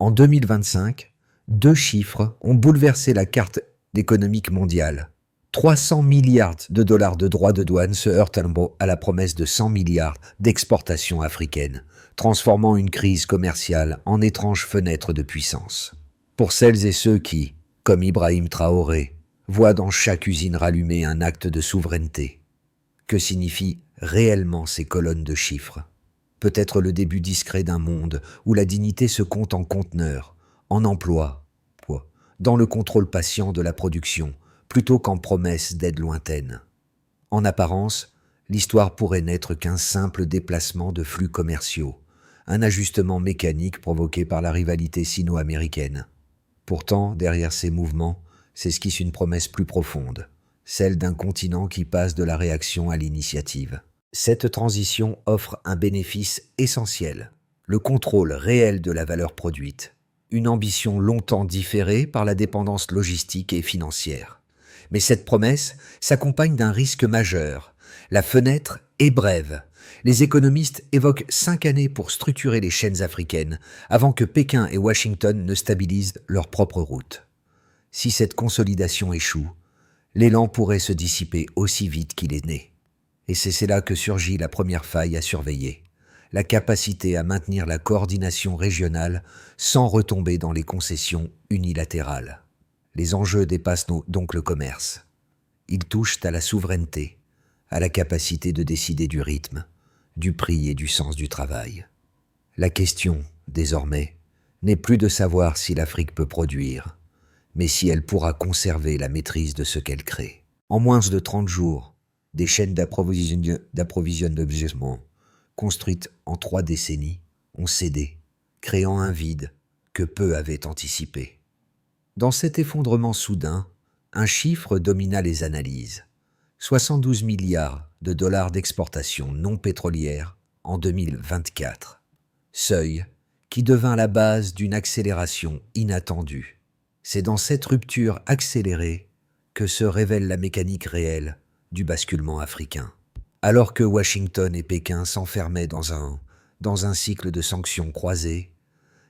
En 2025, deux chiffres ont bouleversé la carte économique mondiale. 300 milliards de dollars de droits de douane se heurtent à la promesse de 100 milliards d'exportations africaines, transformant une crise commerciale en étrange fenêtre de puissance. Pour celles et ceux qui, comme Ibrahim Traoré, voient dans chaque usine rallumée un acte de souveraineté, que signifient réellement ces colonnes de chiffres? Peut-être le début discret d'un monde où la dignité se compte en conteneurs, en emplois, dans le contrôle patient de la production, plutôt qu'en promesses d'aide lointaine. En apparence, l'histoire pourrait n'être qu'un simple déplacement de flux commerciaux, un ajustement mécanique provoqué par la rivalité sino-américaine. Pourtant, derrière ces mouvements, s'esquisse une promesse plus profonde, celle d'un continent qui passe de la réaction à l'initiative. Cette transition offre un bénéfice essentiel, le contrôle réel de la valeur produite, une ambition longtemps différée par la dépendance logistique et financière. Mais cette promesse s'accompagne d'un risque majeur. La fenêtre est brève. Les économistes évoquent 5 années pour structurer les chaînes africaines avant que Pékin et Washington ne stabilisent leur propre route. Si cette consolidation échoue, l'élan pourrait se dissiper aussi vite qu'il est né. Et c'est là que surgit la première faille à surveiller, la capacité à maintenir la coordination régionale sans retomber dans les concessions unilatérales. Les enjeux dépassent donc le commerce. Ils touchent à la souveraineté, à la capacité de décider du rythme, du prix et du sens du travail. La question, désormais, n'est plus de savoir si l'Afrique peut produire, mais si elle pourra conserver la maîtrise de ce qu'elle crée. En moins de 30 jours, des chaînes d'approvisionnement construites en 3 décennies ont cédé, créant un vide que peu avaient anticipé. Dans cet effondrement soudain, un chiffre domina les analyses. 72 milliards de dollars d'exportation non pétrolière en 2024. Seuil qui devint la base d'une accélération inattendue. C'est dans cette rupture accélérée que se révèle la mécanique réelle du basculement africain. Alors que Washington et Pékin s'enfermaient dans un cycle de sanctions croisées,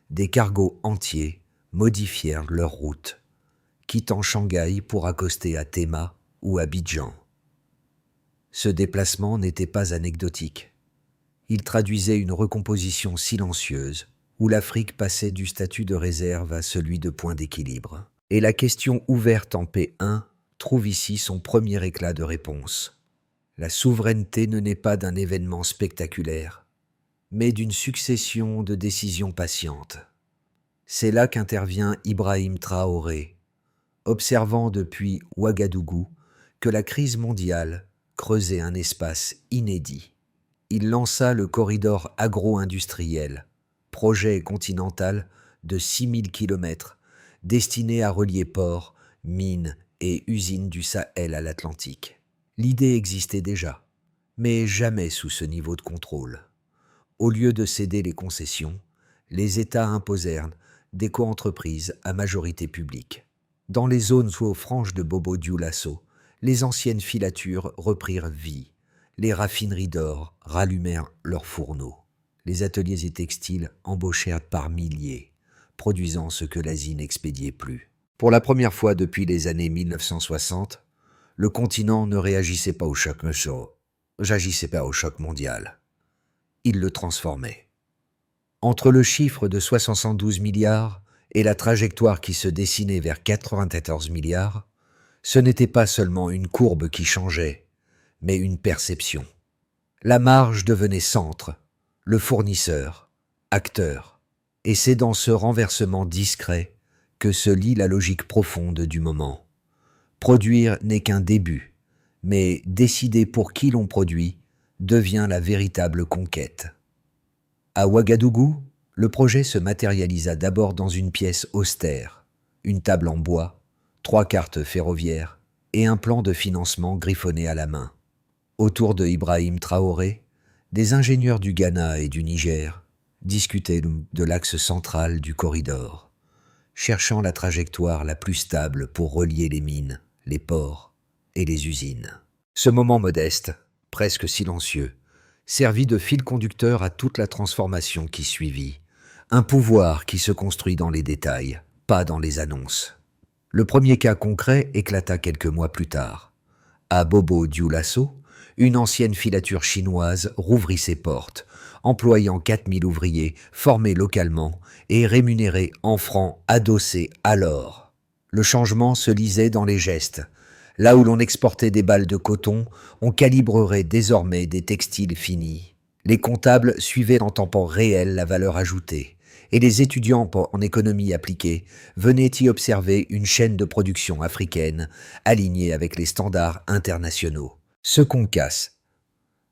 des cargos entiers modifièrent leur route, quittant Shanghai pour accoster à Tema ou Abidjan. Ce déplacement n'était pas anecdotique. Il traduisait une recomposition silencieuse où l'Afrique passait du statut de réserve à celui de point d'équilibre. Et la question ouverte en P1 trouve ici son premier éclat de réponse. La souveraineté ne naît pas d'un événement spectaculaire, mais d'une succession de décisions patientes. C'est là qu'intervient Ibrahim Traoré, observant depuis Ouagadougou que la crise mondiale creusait un espace inédit. Il lança le corridor agro-industriel, projet continental de 6000 km, destiné à relier ports, mines et usines du Sahel à l'Atlantique. L'idée existait déjà, mais jamais sous ce niveau de contrôle. Au lieu de céder les concessions, les États imposèrent des coentreprises à majorité publique. Dans les zones aux franges de Bobo Dioulasso, les anciennes filatures reprirent vie. Les raffineries d'or rallumèrent leurs fourneaux. Les ateliers et textiles embauchèrent par milliers, produisant ce que l'Asie n'expédiait plus. Pour la première fois depuis les années 1960, le continent ne réagissait pas au choc mondial. Il le transformait. Entre le chiffre de 72 milliards et la trajectoire qui se dessinait vers 94 milliards, ce n'était pas seulement une courbe qui changeait, mais une perception. La marge devenait centre, le fournisseur, acteur. Et c'est dans ce renversement discret que se lie la logique profonde du moment. Produire n'est qu'un début, mais décider pour qui l'on produit devient la véritable conquête. À Ouagadougou, le projet se matérialisa d'abord dans une pièce austère, une table en bois, 3 cartes ferroviaires et un plan de financement griffonné à la main. Autour de Ibrahim Traoré, des ingénieurs du Ghana et du Niger discutaient de l'axe central du corridor, cherchant la trajectoire la plus stable pour relier les mines, les ports et les usines. Ce moment modeste, presque silencieux, servit de fil conducteur à toute la transformation qui suivit, Un pouvoir qui se construit dans les détails, pas dans les annonces. Le premier cas concret éclata quelques mois plus tard. À Bobo Dioulasso, une ancienne filature chinoise rouvrit ses portes, employant 4000 ouvriers formés localement et rémunérés en francs adossés à l'or. Le changement se lisait dans les gestes. Là où l'on exportait des balles de coton, on calibrerait désormais des textiles finis. Les comptables suivaient en temps réel la valeur ajoutée, et les étudiants en économie appliquée venaient y observer une chaîne de production africaine alignée avec les standards internationaux. Ce Concas,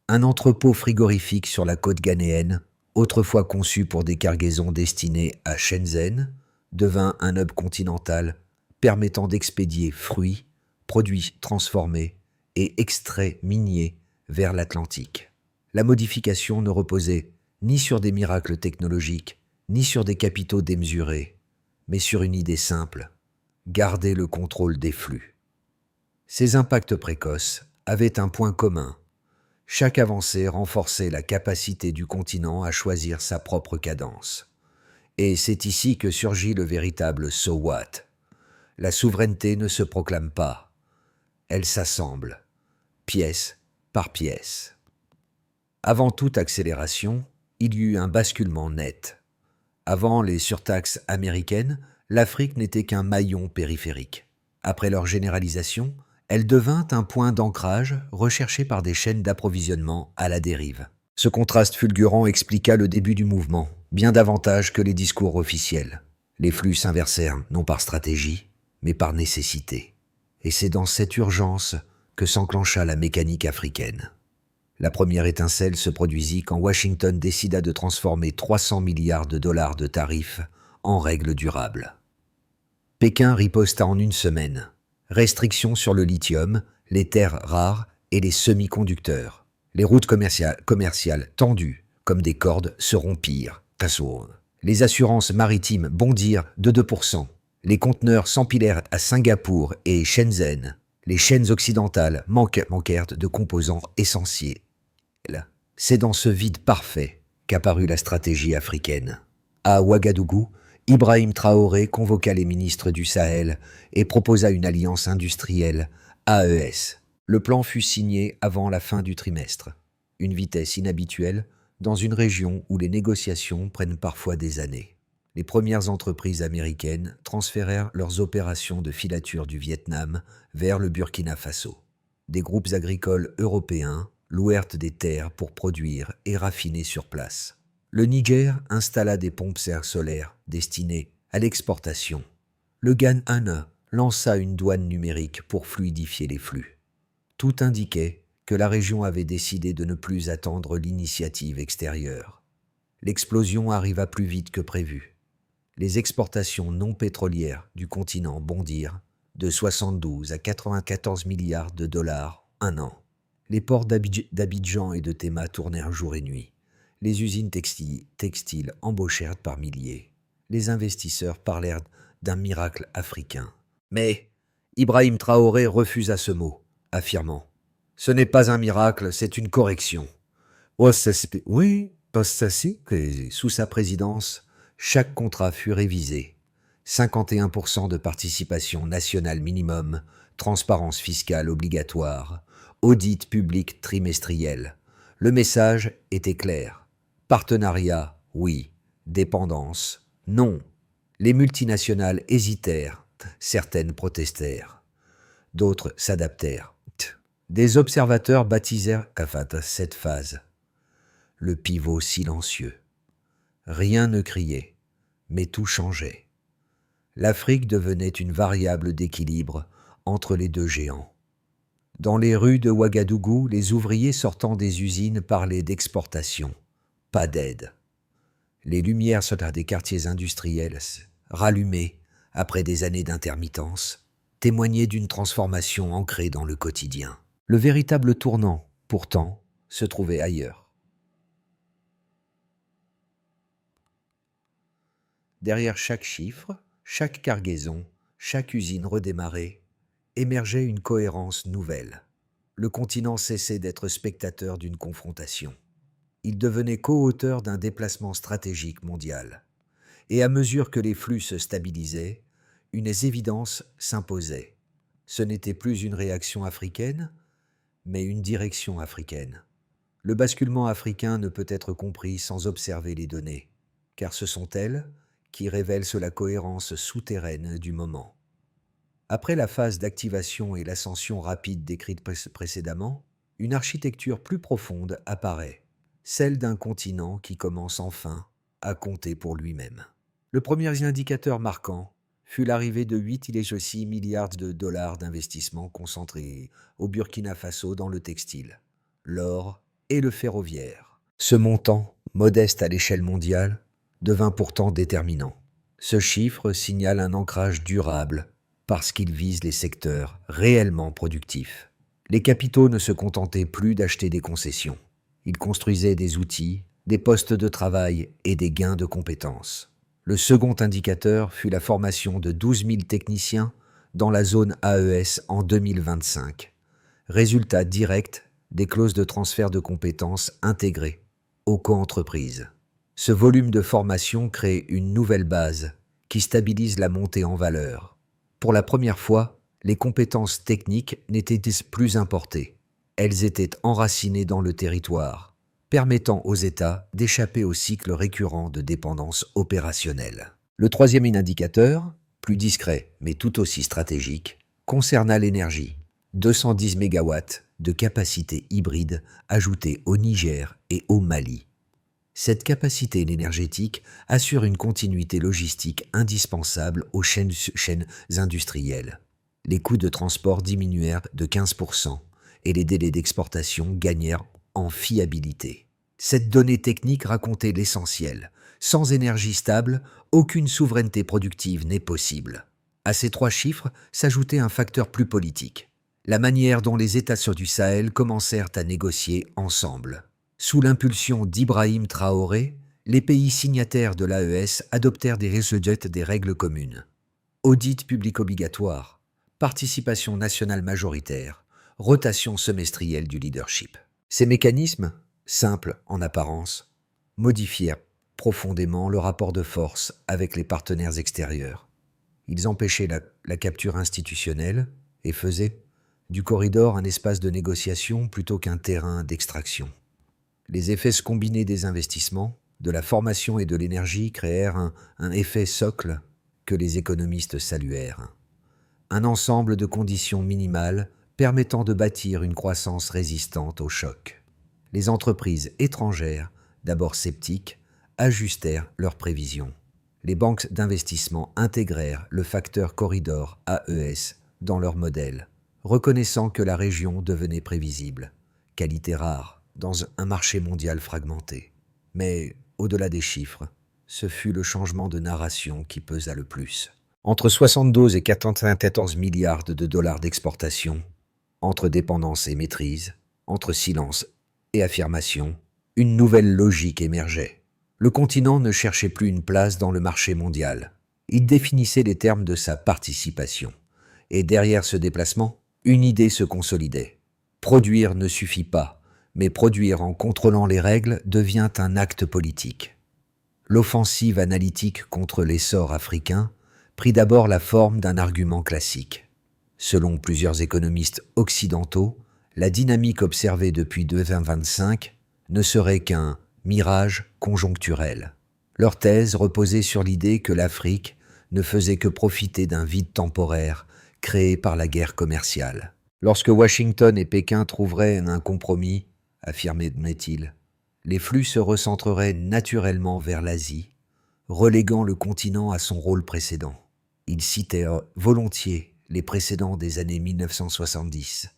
un entrepôt frigorifique sur la côte ghanéenne, autrefois conçu pour des cargaisons destinées à Shenzhen, devint un hub continental permettant d'expédier fruits, produits transformés et extraits miniers vers l'Atlantique. La modification ne reposait ni sur des miracles technologiques, ni sur des capitaux démesurés, mais sur une idée simple, garder le contrôle des flux. Ces impacts précoces avaient un point commun. Chaque avancée renforçait la capacité du continent à choisir sa propre cadence. Et c'est ici que surgit le véritable « so what ». La souveraineté ne se proclame pas, elle s'assemble, pièce par pièce. Avant toute accélération, il y eut un basculement net. Avant les surtaxes américaines, l'Afrique n'était qu'un maillon périphérique. Après leur généralisation, elle devint un point d'ancrage recherché par des chaînes d'approvisionnement à la dérive. Ce contraste fulgurant expliqua le début du mouvement, bien davantage que les discours officiels. Les flux s'inversèrent non par stratégie, mais par nécessité. Et c'est dans cette urgence que s'enclencha la mécanique africaine. La première étincelle se produisit quand Washington décida de transformer 300 milliards de dollars de tarifs en règles durables. Pékin riposta en une semaine. Restrictions sur le lithium, les terres rares et les semi-conducteurs. Les routes commerciales tendues comme des cordes se rompirent. Les assurances maritimes bondirent de 2%. Les conteneurs s'empilèrent à Singapour et Shenzhen. Les chaînes occidentales manquèrent de composants essentiels. C'est dans ce vide parfait qu'apparut la stratégie africaine. À Ouagadougou, Ibrahim Traoré convoqua les ministres du Sahel et proposa une alliance industrielle, AES. Le plan fut signé avant la fin du trimestre. Une vitesse inhabituelle dans une région où les négociations prennent parfois des années. Les premières entreprises américaines transférèrent leurs opérations de filature du Vietnam vers le Burkina Faso. Des groupes agricoles européens louèrent des terres pour produire et raffiner sur place. Le Niger installa des pompes solaires destinées à l'exportation. Le Ghana lança une douane numérique pour fluidifier les flux. Tout indiquait que la région avait décidé de ne plus attendre l'initiative extérieure. L'explosion arriva plus vite que prévu. Les exportations non pétrolières du continent bondirent de 72 à 94 milliards de dollars un an. Les ports d'Abidjan et de Théma tournèrent jour et nuit. Les usines textiles embauchèrent par milliers. Les investisseurs parlèrent d'un miracle africain. Mais Ibrahim Traoré refusa ce mot, affirmant « Ce n'est pas un miracle, c'est une correction. » Oui, sous sa présidence, chaque contrat fut révisé. 51% de participation nationale minimum, transparence fiscale obligatoire, audit public trimestriel. Le message était clair. Partenariat, oui. Dépendance, non. Les multinationales hésitèrent. Certaines protestèrent. D'autres s'adaptèrent. Des observateurs baptisèrent cette phase le pivot silencieux. Rien ne criait, mais tout changeait. L'Afrique devenait une variable d'équilibre entre les deux géants. Dans les rues de Ouagadougou, les ouvriers sortant des usines parlaient d'exportation, pas d'aide. Les lumières sur des quartiers industriels, rallumés après des années d'intermittence, témoignaient d'une transformation ancrée dans le quotidien. Le véritable tournant, pourtant, se trouvait ailleurs. Derrière chaque chiffre, chaque cargaison, chaque usine redémarrée, émergeait une cohérence nouvelle. Le continent cessait d'être spectateur d'une confrontation. Il devenait co-auteur d'un déplacement stratégique mondial. Et à mesure que les flux se stabilisaient, une évidence s'imposait. Ce n'était plus une réaction africaine, mais une direction africaine. Le basculement africain ne peut être compris sans observer les données, car ce sont elles qui révèlent la cohérence souterraine du moment. Après la phase d'activation et l'ascension rapide décrite précédemment, une architecture plus profonde apparaît, celle d'un continent qui commence enfin à compter pour lui-même. Le premier indicateur marquant fut l'arrivée de 8,6 milliards de dollars d'investissements concentrés au Burkina Faso dans le textile, l'or et le ferroviaire. Ce montant, modeste à l'échelle mondiale, devint pourtant déterminant. Ce chiffre signale un ancrage durable parce qu'il vise les secteurs réellement productifs. Les capitaux ne se contentaient plus d'acheter des concessions. Ils construisaient des outils, des postes de travail et des gains de compétences. Le second indicateur fut la formation de 12 000 techniciens dans la zone AES en 2025. Résultat direct des clauses de transfert de compétences intégrées aux coentreprises. Ce volume de formation crée une nouvelle base qui stabilise la montée en valeur. Pour la première fois, les compétences techniques n'étaient plus importées. Elles étaient enracinées dans le territoire, permettant aux États d'échapper au cycle récurrent de dépendance opérationnelle. Le troisième indicateur, plus discret mais tout aussi stratégique, concerna l'énergie. 210 MW de capacité hybride ajoutée au Niger et au Mali. Cette capacité énergétique assure une continuité logistique indispensable aux chaînes industrielles. Les coûts de transport diminuèrent de 15% et les délais d'exportation gagnèrent en fiabilité. Cette donnée technique racontait l'essentiel. Sans énergie stable, aucune souveraineté productive n'est possible. À ces trois chiffres s'ajoutait un facteur plus politique. La manière dont les États du Sahel commencèrent à négocier ensemble. Sous l'impulsion d'Ibrahim Traoré, les pays signataires de l'AES adoptèrent des règles communes. Audit public obligatoire, participation nationale majoritaire, rotation semestrielle du leadership. Ces mécanismes, simples en apparence, modifièrent profondément le rapport de force avec les partenaires extérieurs. Ils empêchaient la capture institutionnelle et faisaient du corridor un espace de négociation plutôt qu'un terrain d'extraction. Les effets combinés des investissements, de la formation et de l'énergie créèrent un effet socle que les économistes saluèrent. Un ensemble de conditions minimales permettant de bâtir une croissance résistante au choc. Les entreprises étrangères, d'abord sceptiques, ajustèrent leurs prévisions. Les banques d'investissement intégrèrent le facteur corridor AES dans leur modèle, reconnaissant que la région devenait prévisible, qualité rare dans un marché mondial fragmenté. Mais, au-delà des chiffres, ce fut le changement de narration qui pesa le plus. Entre 72 et 94 milliards de dollars d'exportation, entre dépendance et maîtrise, entre silence et affirmation, une nouvelle logique émergeait. Le continent ne cherchait plus une place dans le marché mondial. Il définissait les termes de sa participation. Et derrière ce déplacement, une idée se consolidait. Produire ne suffit pas, mais produire en contrôlant les règles devient un acte politique. L'offensive analytique contre l'essor africain prit d'abord la forme d'un argument classique. Selon plusieurs économistes occidentaux, la dynamique observée depuis 2025 ne serait qu'un mirage conjoncturel. Leur thèse reposait sur l'idée que l'Afrique ne faisait que profiter d'un vide temporaire créé par la guerre commerciale. Lorsque Washington et Pékin trouveraient un compromis, affirmait-il, les flux se recentreraient naturellement vers l'Asie, reléguant le continent à son rôle précédent. Il citait volontiers les précédents des années 1970,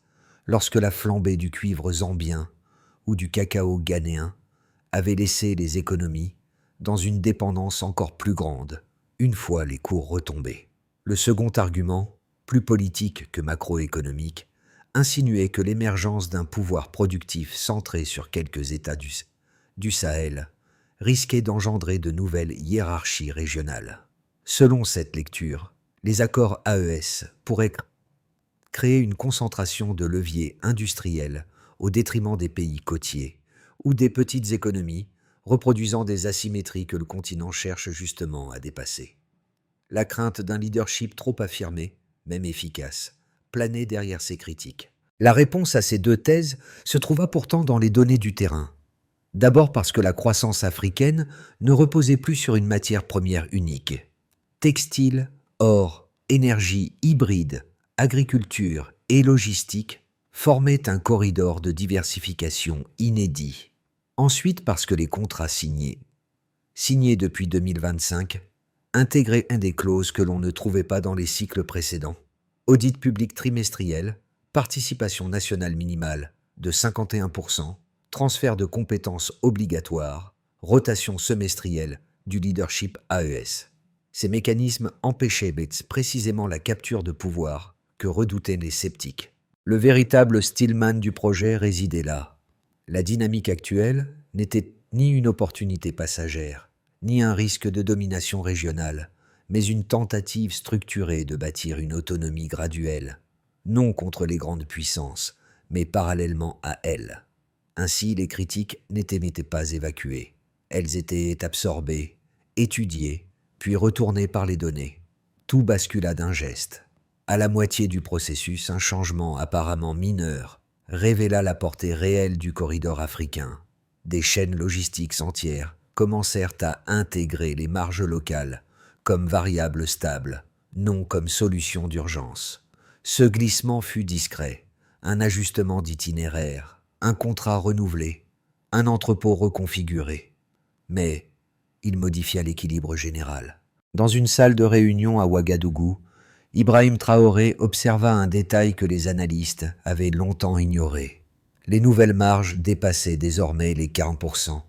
lorsque la flambée du cuivre zambien ou du cacao ghanéen avait laissé les économies dans une dépendance encore plus grande, une fois les cours retombés. Le second argument, plus politique que macroéconomique, insinuait que l'émergence d'un pouvoir productif centré sur quelques États du Sahel risquait d'engendrer de nouvelles hiérarchies régionales. Selon cette lecture, les accords AES pourraient créer une concentration de leviers industriels au détriment des pays côtiers ou des petites économies reproduisant des asymétries que le continent cherche justement à dépasser. La crainte d'un leadership trop affirmé, même efficace, planait derrière ces critiques. La réponse à ces deux thèses se trouva pourtant dans les données du terrain. D'abord parce que la croissance africaine ne reposait plus sur une matière première unique. Textile, or, énergie hybride, agriculture et logistique formaient un corridor de diversification inédit. Ensuite parce que les contrats signés depuis 2025, intégraient des clauses que l'on ne trouvait pas dans les cycles précédents. Audit public trimestriel, participation nationale minimale de 51%, transfert de compétences obligatoires, rotation semestrielle du leadership AES. Ces mécanismes empêchaient précisément la capture de pouvoir que redoutaient les sceptiques. Le véritable Stillman du projet résidait là. La dynamique actuelle n'était ni une opportunité passagère, ni un risque de domination régionale, mais une tentative structurée de bâtir une autonomie graduelle, non contre les grandes puissances, mais parallèlement à elles. Ainsi, les critiques n'étaient pas évacuées. Elles étaient absorbées, étudiées, puis retournées par les données. Tout bascula d'un geste. À la moitié du processus, un changement apparemment mineur révéla la portée réelle du corridor africain. Des chaînes logistiques entières commencèrent à intégrer les marges locales comme variables stables, non comme solution d'urgence. Ce glissement fut discret, un ajustement d'itinéraire, un contrat renouvelé, un entrepôt reconfiguré. Mais il modifia l'équilibre général. Dans une salle de réunion à Ouagadougou, Ibrahim Traoré observa un détail que les analystes avaient longtemps ignoré. Les nouvelles marges dépassaient désormais les 40%,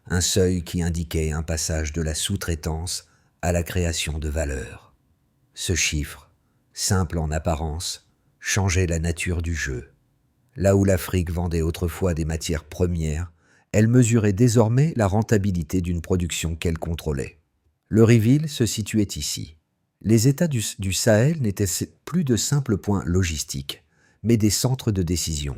un seuil qui indiquait un passage de la sous-traitance à la création de valeur. Ce chiffre, simple en apparence, changeait la nature du jeu. Là où l'Afrique vendait autrefois des matières premières, elle mesurait désormais la rentabilité d'une production qu'elle contrôlait. Le reveal se situait ici. Les États du Sahel n'étaient plus de simples points logistiques, mais des centres de décision.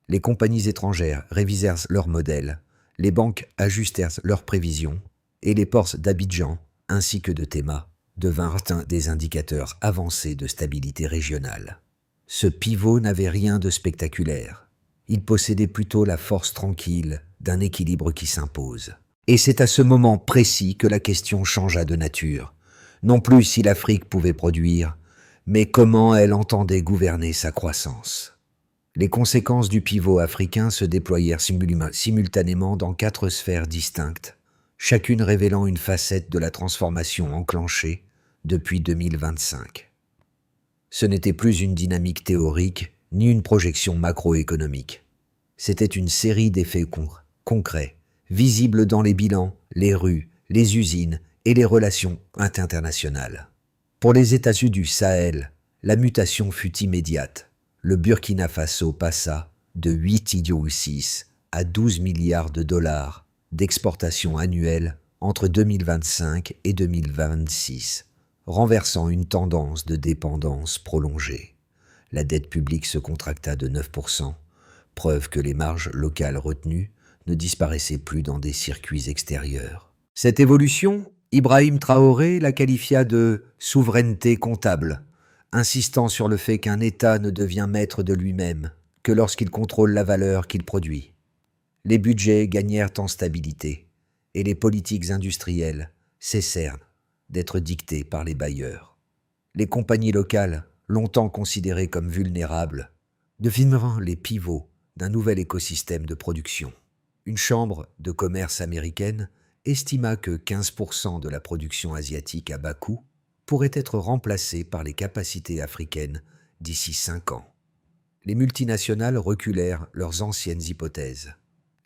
Les compagnies étrangères révisèrent leurs modèles, les banques ajustèrent leurs prévisions, et les ports d'Abidjan, ainsi que de Théma, devinrent des indicateurs avancés de stabilité régionale. Ce pivot n'avait rien de spectaculaire. Il possédait plutôt la force tranquille d'un équilibre qui s'impose. Et c'est à ce moment précis que la question changea de nature. Non plus si l'Afrique pouvait produire, mais comment elle entendait gouverner sa croissance. Les conséquences du pivot africain se déployèrent simultanément dans 4 sphères distinctes, chacune révélant une facette de la transformation enclenchée depuis 2025. Ce n'était plus une dynamique théorique ni une projection macroéconomique. C'était une série d'effets concrets, visibles dans les bilans, les rues, les usines et les relations internationales. Pour les États du Sahel, la mutation fut immédiate. Le Burkina Faso passa de 8,6 à 12 milliards de dollars d'exportations annuelles entre 2025 et 2026, renversant une tendance de dépendance prolongée. La dette publique se contracta de 9%, preuve que les marges locales retenues ne disparaissaient plus dans des circuits extérieurs. Cette évolution, Ibrahim Traoré la qualifia de « souveraineté comptable », insistant sur le fait qu'un État ne devient maître de lui-même que lorsqu'il contrôle la valeur qu'il produit. Les budgets gagnèrent en stabilité et les politiques industrielles cessèrent d'être dictées par les bailleurs. Les compagnies locales, longtemps considérées comme vulnérables, devinrent les pivots d'un nouvel écosystème de production. Une chambre de commerce américaine estima que 15% de la production asiatique à bas coût pourrait être remplacée par les capacités africaines d'ici 5 ans. Les multinationales reculèrent leurs anciennes hypothèses.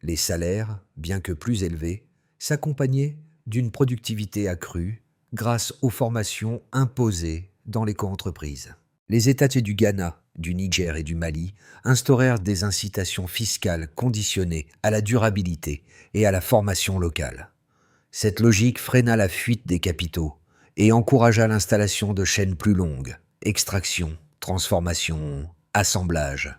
Les salaires, bien que plus élevés, s'accompagnaient d'une productivité accrue grâce aux formations imposées dans les coentreprises. Les États du Ghana, du Niger et du Mali instaurèrent des incitations fiscales conditionnées à la durabilité et à la formation locale. Cette logique freina la fuite des capitaux et encouragea l'installation de chaînes plus longues, extraction, transformation, assemblage,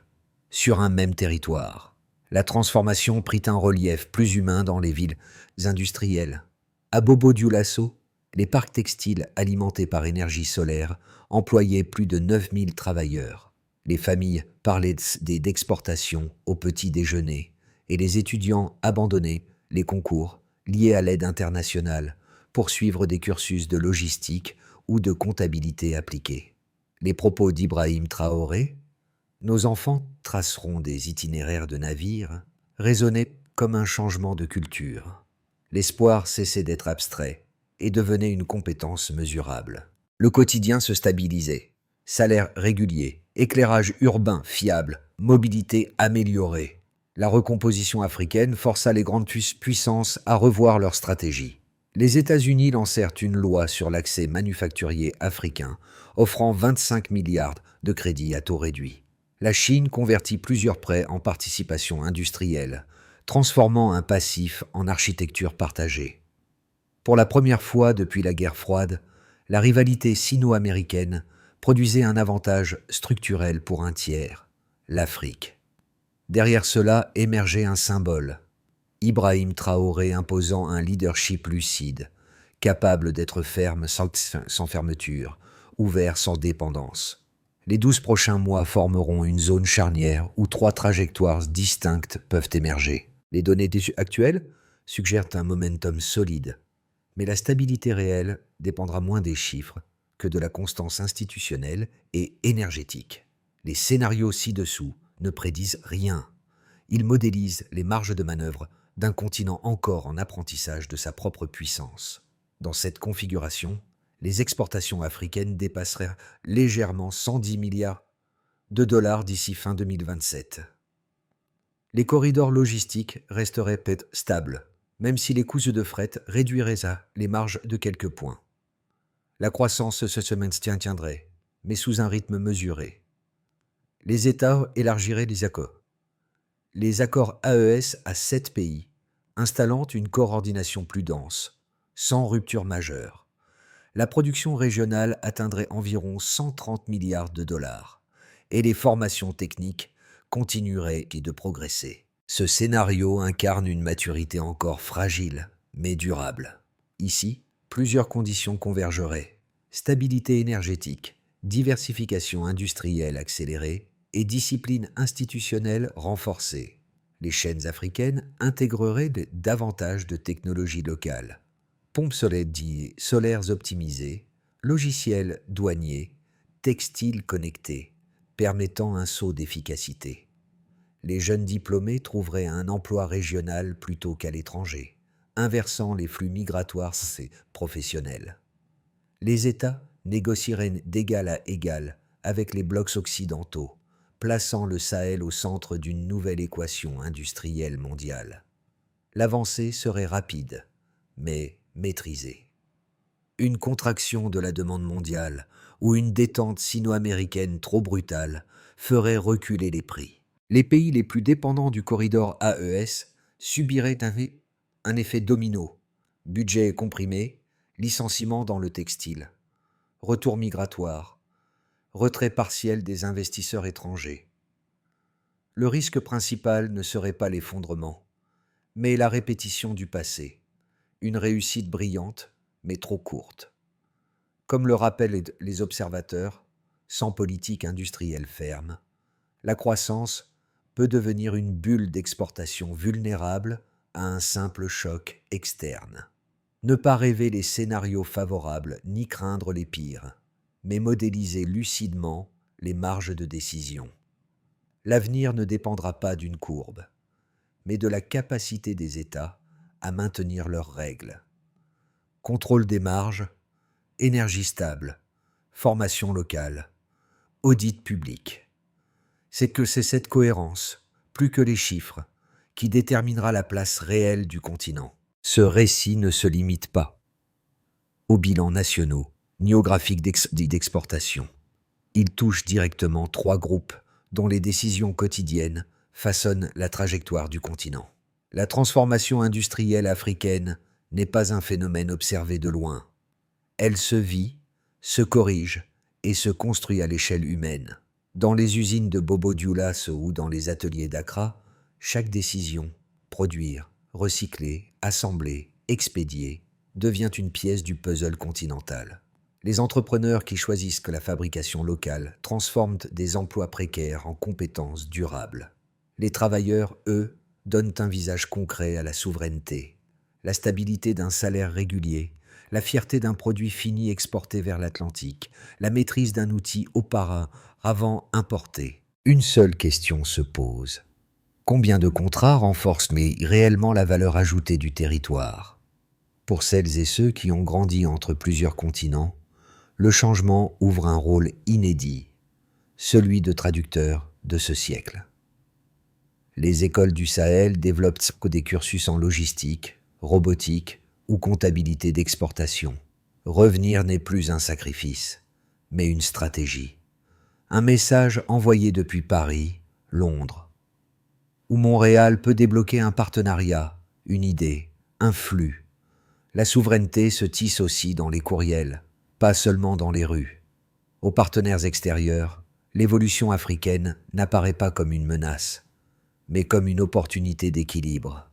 sur un même territoire. La transformation prit un relief plus humain dans les villes industrielles. À Bobo-Dioulasso, les parcs textiles alimentés par énergie solaire employaient plus de 9000 travailleurs. Les familles parlaient d'exportation au petit déjeuner et les étudiants abandonnaient les concours liés à l'aide internationale pour suivre des cursus de logistique ou de comptabilité appliquée. Les propos d'Ibrahim Traoré, nos enfants traceront des itinéraires de navires, résonnaient comme un changement de culture. L'espoir cessait d'être abstrait et devenait une compétence mesurable. Le quotidien se stabilisait. Salaire régulier, éclairage urbain fiable, mobilité améliorée. La recomposition africaine força les grandes puissances à revoir leur stratégie. Les États-Unis lancèrent une loi sur l'accès manufacturier africain, offrant 25 milliards de crédits à taux réduit. La Chine convertit plusieurs prêts en participation industrielle, transformant un passif en architecture partagée. Pour la première fois depuis la guerre froide, la rivalité sino-américaine produisait un avantage structurel pour un tiers, l'Afrique. Derrière cela émergeait un symbole, Ibrahim Traoré imposant un leadership lucide, capable d'être ferme sans fermeture, ouvert sans dépendance. Les 12 prochains mois formeront une zone charnière où 3 trajectoires distinctes peuvent émerger. Les données actuelles suggèrent un momentum solide, mais la stabilité réelle dépendra moins des chiffres que de la constance institutionnelle et énergétique. Les scénarios ci-dessous ne prédisent rien. Ils modélisent les marges de manœuvre d'un continent encore en apprentissage de sa propre puissance. Dans cette configuration, les exportations africaines dépasseraient légèrement 110 milliards de dollars d'ici fin 2027. Les corridors logistiques resteraient peut-être stables, même si les coûts de fret réduiraient les marges de quelques points. La croissance se maintiendrait, mais sous un rythme mesuré. Les États élargiraient les accords. Les accords AES à 7 pays, installant une coordination plus dense, sans rupture majeure. La production régionale atteindrait environ 130 milliards de dollars, et les formations techniques continueraient de progresser. Ce scénario incarne une maturité encore fragile, mais durable. Ici, plusieurs conditions convergeraient. Stabilité énergétique, diversification industrielle accélérée et discipline institutionnelle renforcée. Les chaînes africaines intégreraient davantage de technologies locales. Pompes solaires optimisées, logiciels douaniers, textiles connectés, permettant un saut d'efficacité. Les jeunes diplômés trouveraient un emploi régional plutôt qu'à l'étranger, inversant les flux migratoires professionnels. Les États négocieraient d'égal à égal avec les blocs occidentaux, plaçant le Sahel au centre d'une nouvelle équation industrielle mondiale. L'avancée serait rapide, mais maîtrisée. Une contraction de la demande mondiale ou une détente sino-américaine trop brutale ferait reculer les prix. Les pays les plus dépendants du corridor AES subiraient un effet domino, budget comprimé, licenciements dans le textile, retour migratoire, retrait partiel des investisseurs étrangers. Le risque principal ne serait pas l'effondrement, mais la répétition du passé, une réussite brillante, mais trop courte. Comme le rappellent les observateurs, sans politique industrielle ferme, la croissance peut devenir une bulle d'exportation vulnérable à un simple choc externe. Ne pas rêver les scénarios favorables ni craindre les pires, mais modéliser lucidement les marges de décision. L'avenir ne dépendra pas d'une courbe, mais de la capacité des États à maintenir leurs règles. Contrôle des marges, énergie stable, formation locale, audit public. C'est cette cohérence, plus que les chiffres, qui déterminera la place réelle du continent. Ce récit ne se limite pas aux bilans nationaux, ni aux graphiques d'exportation. Il touche directement 3 groupes dont les décisions quotidiennes façonnent la trajectoire du continent. La transformation industrielle africaine n'est pas un phénomène observé de loin. Elle se vit, se corrige et se construit à l'échelle humaine. Dans les usines de Bobo-Dioulasso ou dans les ateliers d'Accra, Chaque décision, produire, recycler, assembler, expédier, devient une pièce du puzzle continental. Les entrepreneurs qui choisissent que la fabrication locale transforment des emplois précaires en compétences durables. Les travailleurs, eux, donnent un visage concret à la souveraineté, la stabilité d'un salaire régulier, la fierté d'un produit fini exporté vers l'Atlantique, la maîtrise d'un outil auparavant importé. Une seule question se pose. Combien de contrats renforcent mais réellement la valeur ajoutée du territoire? Pour celles et ceux qui ont grandi entre plusieurs continents, le changement ouvre un rôle inédit, celui de traducteur de ce siècle. Les écoles du Sahel développent des cursus en logistique, robotique ou comptabilité d'exportation. Revenir n'est plus un sacrifice, mais une stratégie. Un message envoyé depuis Paris, Londres, où Montréal peut débloquer un partenariat, une idée, un flux. La souveraineté se tisse aussi dans les courriels, pas seulement dans les rues. Aux partenaires extérieurs, l'évolution africaine n'apparaît pas comme une menace, mais comme une opportunité d'équilibre.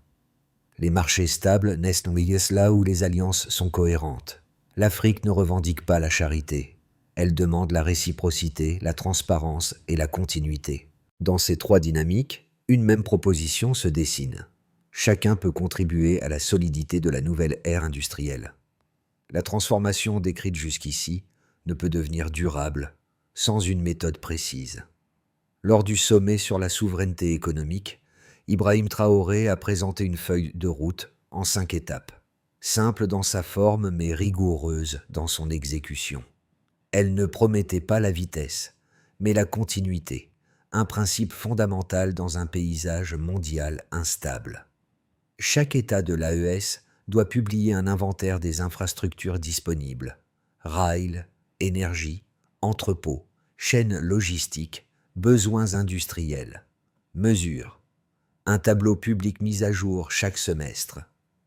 Les marchés stables naissent là où les alliances sont cohérentes. L'Afrique ne revendique pas la charité. Elle demande la réciprocité, la transparence et la continuité. Dans ces trois dynamiques, une même proposition se dessine. Chacun peut contribuer à la solidité de la nouvelle ère industrielle. La transformation décrite jusqu'ici ne peut devenir durable sans une méthode précise. Lors du sommet sur la souveraineté économique, Ibrahim Traoré a présenté une feuille de route en 5 étapes, simple dans sa forme mais rigoureuse dans son exécution. Elle ne promettait pas la vitesse, mais la continuité, un principe fondamental dans un paysage mondial instable. Chaque État de l'AES doit publier un inventaire des infrastructures disponibles, rails, énergie, entrepôts, chaînes logistiques, besoins industriels, mesures. Un tableau public mis à jour chaque semestre.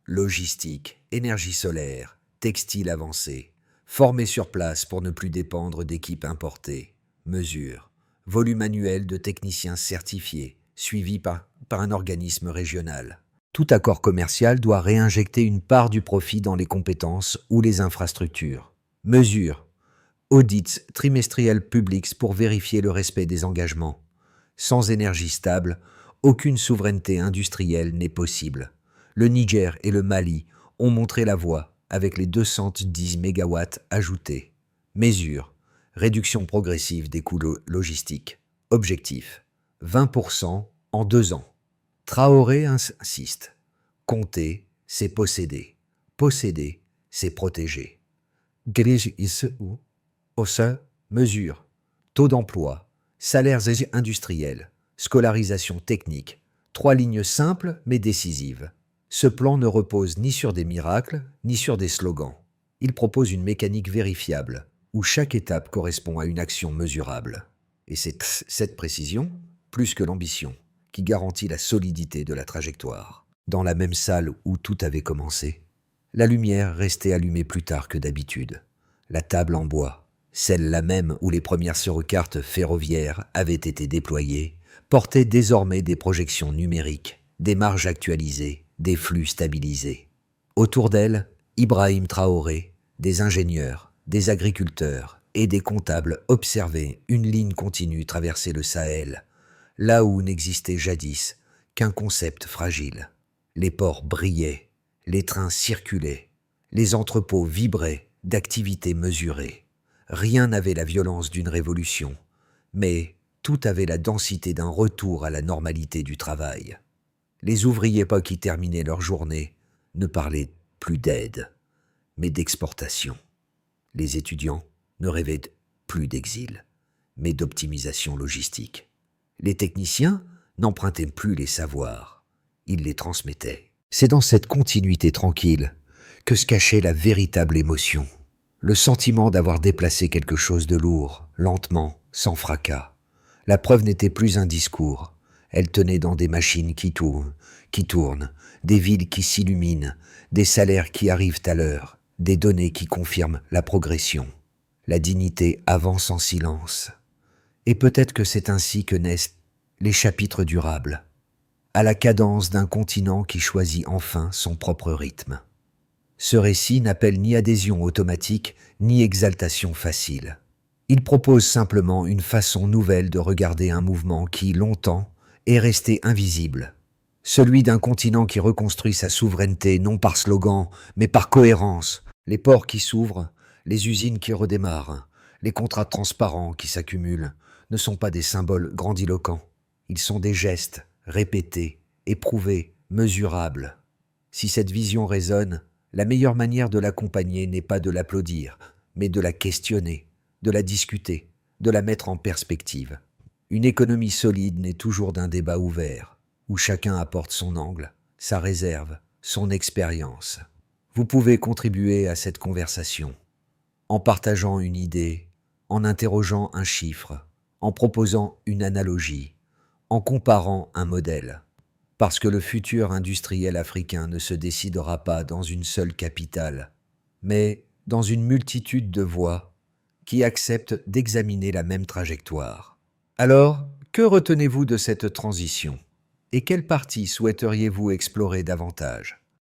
Logistique, énergie solaire, textile avancé, formé sur place pour ne plus dépendre d'équipes importées. Mesures. Volume annuel de techniciens certifiés, suivi par un organisme régional. Tout accord commercial doit réinjecter une part du profit dans les compétences ou les infrastructures. Mesures. Audits trimestriels publics pour vérifier le respect des engagements. Sans énergie stable, aucune souveraineté industrielle n'est possible. Le Niger et le Mali ont montré la voie avec les 210 mégawatts ajoutés. Mesures. Réduction progressive des coûts logistiques. Objectif. 20% en 2 ans. Traoré insiste. Compter, c'est posséder. Posséder, c'est protéger. Mesures. Taux d'emploi. Salaires industriels. Scolarisation technique. 3 lignes simples mais décisives. Ce plan ne repose ni sur des miracles, ni sur des slogans. Il propose une mécanique vérifiable, où chaque étape correspond à une action mesurable. Et c'est cette précision, plus que l'ambition, qui garantit la solidité de la trajectoire. Dans la même salle où tout avait commencé, la lumière restait allumée plus tard que d'habitude. La table en bois, celle-là même où les premières sorocartes ferroviaires avaient été déployées, portait désormais des projections numériques, des marges actualisées, des flux stabilisés. Autour d'elle, Ibrahim Traoré, des ingénieurs, des agriculteurs et des comptables observaient une ligne continue traverser le Sahel, là où n'existait jadis qu'un concept fragile. Les ports brillaient, les trains circulaient, les entrepôts vibraient d'activités mesurées. Rien n'avait la violence d'une révolution, mais tout avait la densité d'un retour à la normalité du travail. Les ouvriers pas qui terminaient leur journée ne parlaient plus d'aide, mais d'exportation. Les étudiants ne rêvaient plus d'exil, mais d'optimisation logistique. Les techniciens n'empruntaient plus les savoirs, ils les transmettaient. C'est dans cette continuité tranquille que se cachait la véritable émotion, le sentiment d'avoir déplacé quelque chose de lourd, lentement, sans fracas. La preuve n'était plus un discours, elle tenait dans des machines qui tournent, des villes qui s'illuminent, des salaires qui arrivent à l'heure, des données qui confirment la progression. La dignité avance en silence. Et peut-être que c'est ainsi que naissent les chapitres durables. à la cadence d'un continent qui choisit enfin son propre rythme. Ce récit n'appelle ni adhésion automatique, ni exaltation facile. Il propose simplement une façon nouvelle de regarder un mouvement qui, longtemps, est resté invisible. Celui d'un continent qui reconstruit sa souveraineté non par slogan, mais par cohérence. Les ports qui s'ouvrent, les usines qui redémarrent, les contrats transparents qui s'accumulent, ne sont pas des symboles grandiloquents. Ils sont des gestes répétés, éprouvés, mesurables. Si cette vision résonne, la meilleure manière de l'accompagner n'est pas de l'applaudir, mais de la questionner, de la discuter, de la mettre en perspective. Une économie solide naît toujours d'un débat ouvert, où chacun apporte son angle, sa réserve, son expérience. Vous pouvez contribuer à cette conversation en partageant une idée, en interrogeant un chiffre, en proposant une analogie, en comparant un modèle. Parce que le futur industriel africain ne se décidera pas dans une seule capitale, mais dans une multitude de voix qui acceptent d'examiner la même trajectoire. Alors, que retenez-vous de cette transition? Et quelle partie souhaiteriez-vous explorer davantage?